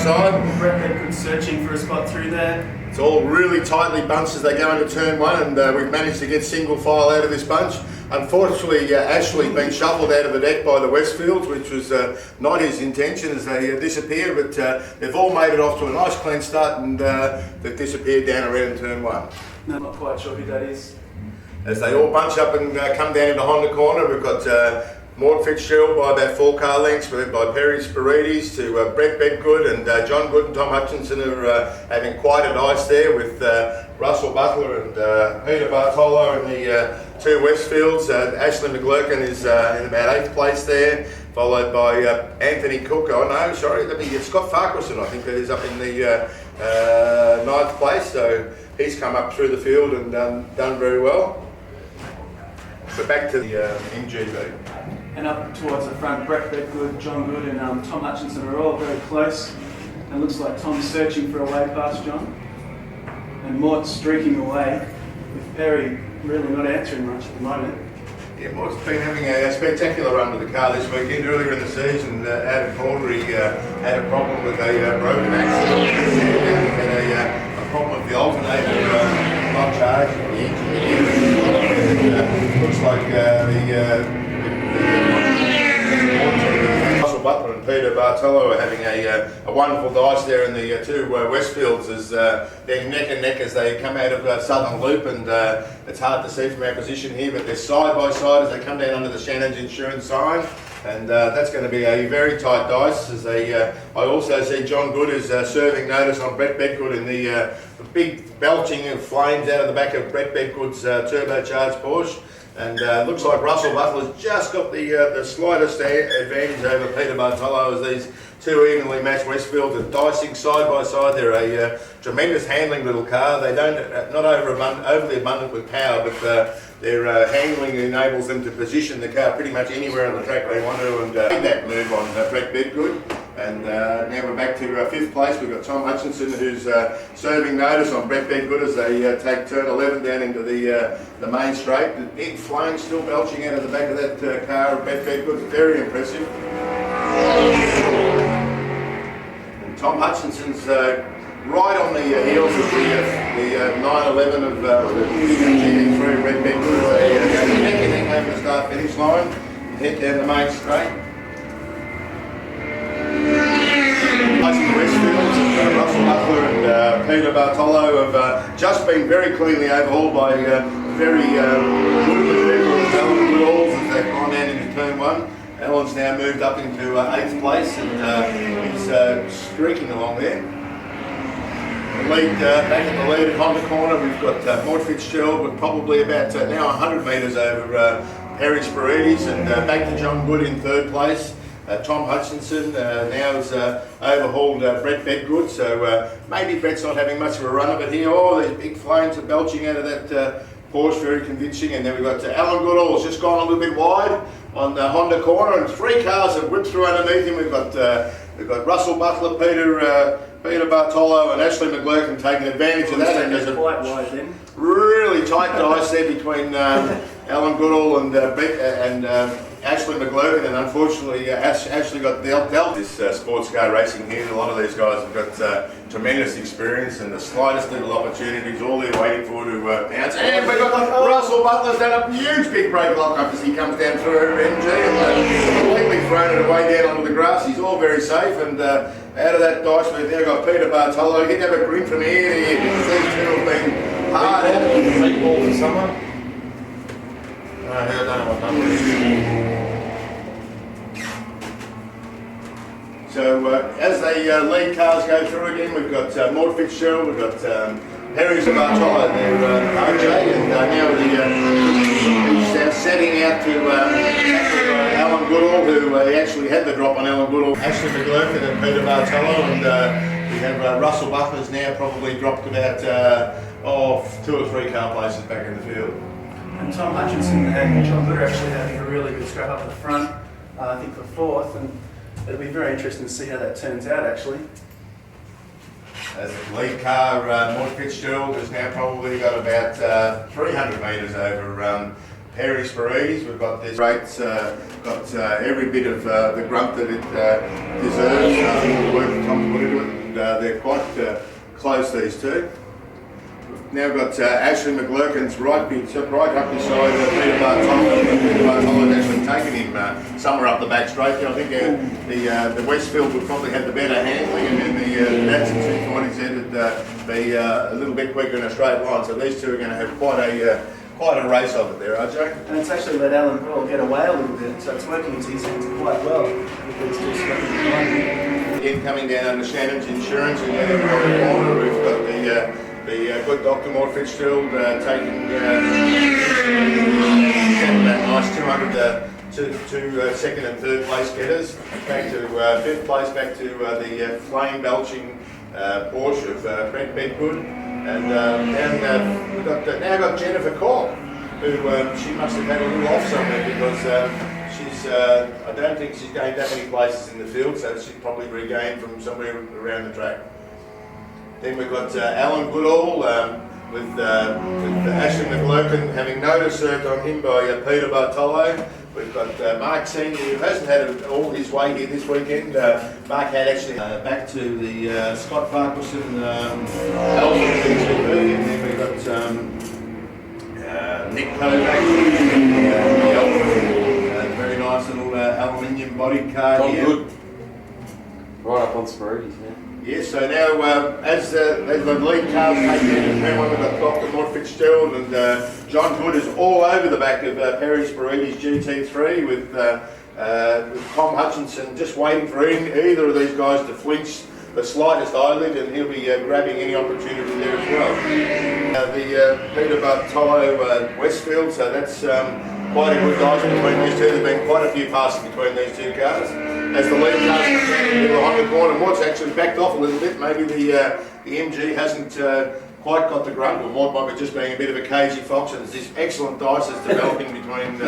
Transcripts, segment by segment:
side. Brett searching for a spot through there. It's all really tightly bunched as they go into turn one, and we've managed to get single file out of this bunch. Unfortunately, Ashley's been shuffled out of the deck by the Westfields, which was not his intention as they disappear, but they've all made it off to a nice clean start, and they've disappeared down around turn one. No, I'm not quite sure who that is. As they all bunch up and come down into Honda corner, we've got Maud Fitzgerald by about 4 car lengths, led by Perry Spirides to Brett Bedgood, and John Good and Tom Hutchinson are having quite a dice there with Russell Butler and Peter Bartolo in the 2 Westfields. Ashley McGlurkin is in about 8th place there, followed by Anthony Cook. Oh no, sorry, let me get Scott Farquharson, I think that is up in the 9th place, so he's come up through the field and done very well. But back to the MGB. And up towards the front, Brett Bedgood, John Good and Tom Hutchinson are all very close. And it looks like Tom's searching for a way past John. And Mort's streaking away, with Perry really not answering much at the moment. Yeah, Mort's been having a spectacular run with the car this weekend. Earlier in the season, Adam Caldery had a problem with a broken axle. He had a problem with the alternator not charging the engine. Looks like Russell Butler and Peter Bartolo are having a wonderful dice there in the 2 Westfields as they're neck and neck as they come out of Southern Loop, and it's hard to see from our position here, but they're side by side as they come down under the Shannon's insurance sign, and that's going to be a very tight dice as they. I also see John Good is serving notice on Brett Bedgood in the big belching of flames out of the back of Brett Bedgood's turbocharged Porsche. And looks like Russell Butler's just got the slightest advantage over Peter Bartolo as these 2 evenly matched Westfields are dicing side by side. They're a tremendous handling little car. They not overly abundant with power, but their handling enables them to position the car pretty much anywhere on the track they want to, and make that move on Brett Bedgood. And now we're back to 5th place. We've got Tom Hutchinson who's serving notice on Brett Bedgood as they take turn 11 down into the main straight. The big flames still belching out of the back of that car of Brett Bedgood. Very impressive. And Tom Hutchinson's right on the heels of the 911 of the GT3 Brett Bedgood. They go neck and neck over the start finish line and head down the main straight. Westfields, Russell Butler and Peter Bartolo have just been very cleanly overhauled by very good maneuver of Alan Goodall as they've gone down into turn 1. Alan's now moved up into 8th place and he's streaking along there. Back in the lead at Honda corner, we've got Maud Fitzgerald with probably about now 100 metres over Perry Spirides, and back to John Good in 3rd place. Tom Hutchinson now has overhauled Brett Bedgood, so maybe Brett's not having much of a run of it here. Oh, these big flames are belching out of that Porsche, very convincing. And then we've got Alan Goodall's just gone a little bit wide on the Honda corner, and 3 cars have whipped through underneath him. We've got Russell Butler, Peter Bartolo and Ashley McGlurkin taking advantage of that. And there's a quite wide then. Really tight dice there between Alan Goodall and Ashley McGlurkin, and unfortunately Ashley got dealt this sports car racing here. A lot of these guys have got tremendous experience, and the slightest little opportunities, all they're waiting for to bounce. And we've got Russell Butler's done a huge big brake lock up as he comes down through MG and completely thrown it away down onto the grass. He's all very safe, and out of that dice we've now got Peter Bartolo. He'd have a grin from ear to ear because these 2 have been hard at it. Meatball for someone? I don't know what number it is. So as the lead cars go through again, we've got Maud Fitzgerald, we've got Perry Bartolo there, RJ, and now he's setting out to Alan Goodall, who actually had the drop on Alan Goodall. Ashley McGlurkin and Peter Bartolo, and we have Russell Butler's now probably dropped about 2 or 3 car places back in the field. And Tom Hutchinson and John Good are actually having a really good scrap up at the front, I think for 4th, and it'll be very interesting to see how that turns out actually. As the lead car, Maud Fitzgerald has now probably got about 300 metres over Perry Spirides. We've got this rate's got every bit of the grunt that it deserves. All the work Tom's put into it, and they're quite close, these two. Now we've got Ashley McGlurkin's right up beside Peter Bartolo. Peter Bartolo's actually taken him somewhere up the back straight there. I think the Westfield would probably have the better handling, and then the Datsun 240 said it'd be a little bit quicker in a straight line. So these two are going to have quite a race of it there, RJ. And it's actually let Alan Goodall get away a little bit, so it's working into his hands quite well with these two sweeping behind him. Again, coming down under Shannon's Insurance, and then in the corner we've got the good Dr. Moore Fitzgerald taking that nice 200 to second and third place getters, back to fifth place, back to the flame belching Porsche of Brent Bedgood, and then we've now got Jennifer Cork, who she must have had a little off somewhere, because she's I don't think she's gained that many places in the field, so she's probably regained from somewhere around the track. Then we've got Alan Goodall with Ashley McGlurkin having notice served on him by Peter Bartolo. We've got Mark Senior, who hasn't had all his way here this weekend. Mark had actually back to the Scott Farquharson Alfa GTV, and then we've got Nick Kovac, the Alfa, very nice little aluminium body car here. Good. Right up on Spirides, man. Yes, so now as the lead cars take in turn one, we've got Dr. Moore Fitzgerald, and John Good is all over the back of Perry Spirides GT3 with Tom Hutchinson just waiting for either of these guys to flinch the slightest eyelid, and he'll be grabbing any opportunity there as well. The Peter Bartolo Westfield, so that's quite a good dice between these two. There's been quite a few passes between these two cars. As the lead cars come behind the corner, Mort's actually backed off a little bit. Maybe the MG hasn't quite got the grunt, or Mort might be just being a bit of a cagey fox, and there's this excellent dice that's developing between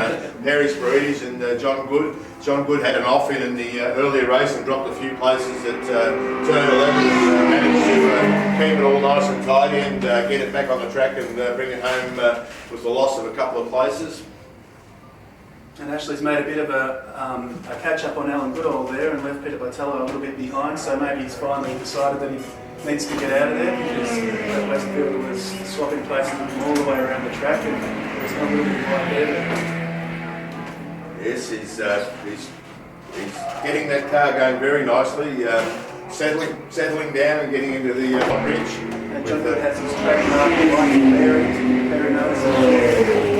Perry Spirides and John Good. John Good had an off in the earlier race and dropped a few places at turn 11, and managed to keep it all nice and tidy and get it back on the track and bring it home with the loss of a couple of places. And Ashley's made a bit of a catch-up on Alan Goodall there and left Peter Bartolo a little bit behind, so maybe he's finally decided that he needs to get out of there, because Westfield was swapping places with him all the way around the track, and there's not really right there. Yes, he's getting that car going very nicely, settling down and getting into the bridge. And John Good has his track mark like Perry knows.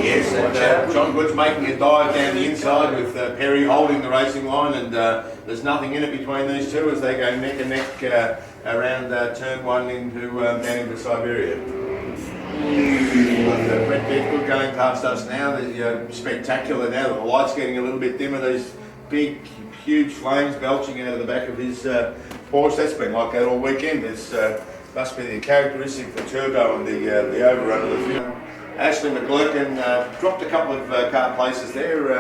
Yes, and John Good's making a dive down the inside with Perry holding the racing line, and there's nothing in it between these two as they go neck and neck around turn one into down into Siberia. Brent Bedgood going past us now. The spectacular now that the light's getting a little bit dimmer. These big, huge flames belching out of the back of his Porsche. That's been like that all weekend. There's must be the characteristic of the turbo and the overrun of the field. Ashley McGlurkin dropped a couple of car places there.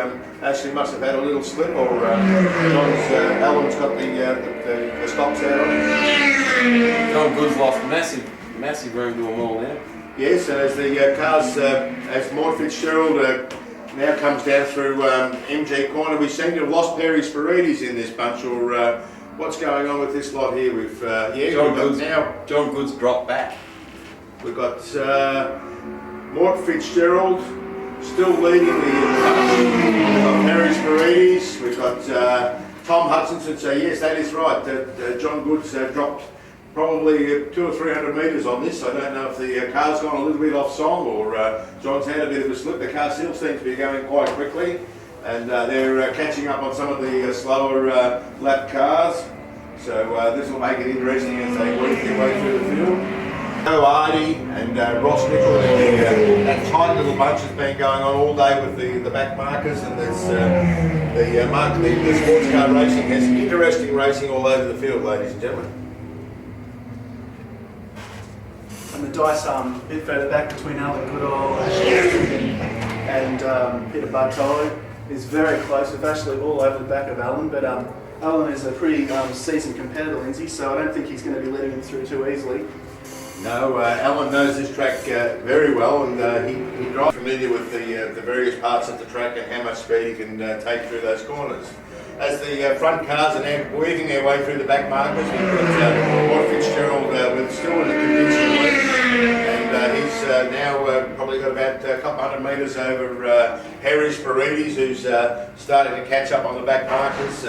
Ashley must have had a little slip, or Alan's got the stops out on it. John Good's lost massive room to them all now. Yes, and as the cars, as Moore Fitzgerald now comes down through MG corner, we seem to have lost Perry Spirides in this bunch, or what's going on with this lot here? We've John Good's dropped back. We've got Mort Fitzgerald still leading the Perry Spirides. We've got Tom Hutchinson. So yes, that is right. John Good's dropped probably 200 or 300 metres on this. I don't know if the car's gone a little bit off song, or John's had a bit of a slip. The car still seems to be going quite quickly, and they're catching up on some of the slower lap cars. So this will make it interesting as they work their way through the field. Joe Hardy and Ross Nickel, that tight little bunch has been going on all day with the back markers, and there's the sports car racing has interesting racing all over the field, ladies and gentlemen. And the dice a bit further back between Alan Goodall and Peter Bartolo is very close, with Ashley all over the back of Alan, but Alan is a pretty seasoned competitor, Lindsay, so I don't think he's going to be letting him through too easily. No, Alan knows this track very well, and he drives familiar with the various parts of the track and how much speed he can take through those corners. As the front cars are now weaving their way through the back markers, we've got Rod Fitzgerald with still in a convincing lead, and he's now probably got about a couple hundred metres over Harris Paredes, who's starting to catch up on the back markers.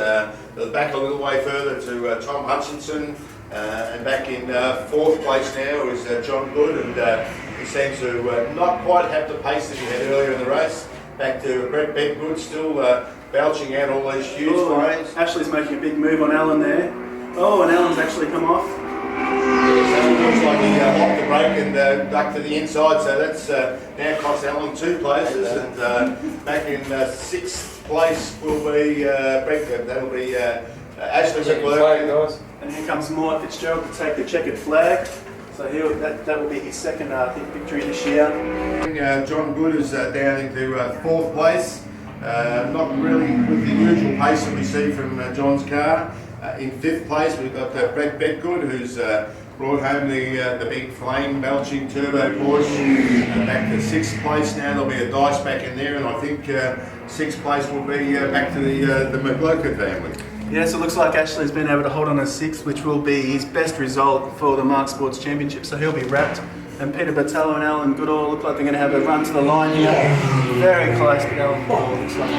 Back a little way further to Tom Hutchinson. And back in fourth place now is John Good, and he seems to not quite have the pace that he had earlier in the race. Back to Brett Bedgood, still belching out all these huge flames. Ashley's making a big move on Alan there. Oh, and Alan's actually come off. It looks like he locked the brake and ducked to the inside, so that's now cost Alan 2 places. And back in sixth place will be Brett. That'll be Ashley McClure. And here comes Mort Fitzgerald to take the checkered flag. So that will be his second, I think, victory this year. John Good is down into fourth place. Not really with the usual pace that we see from John's car. In fifth place, we've got Brett Bedgood, who's brought home the big flame belching turbo Porsche. Back to sixth place now. There'll be a dice back in there, and I think sixth place will be back to the McLoker family. Yes, it looks like Ashley's been able to hold on a sixth, which will be his best result for the Marquesports Championship, so he'll be wrapped. And Peter Battello and Alan Goodall look like they're going to have a run to the line here. Very close, but Alan Goodall looks like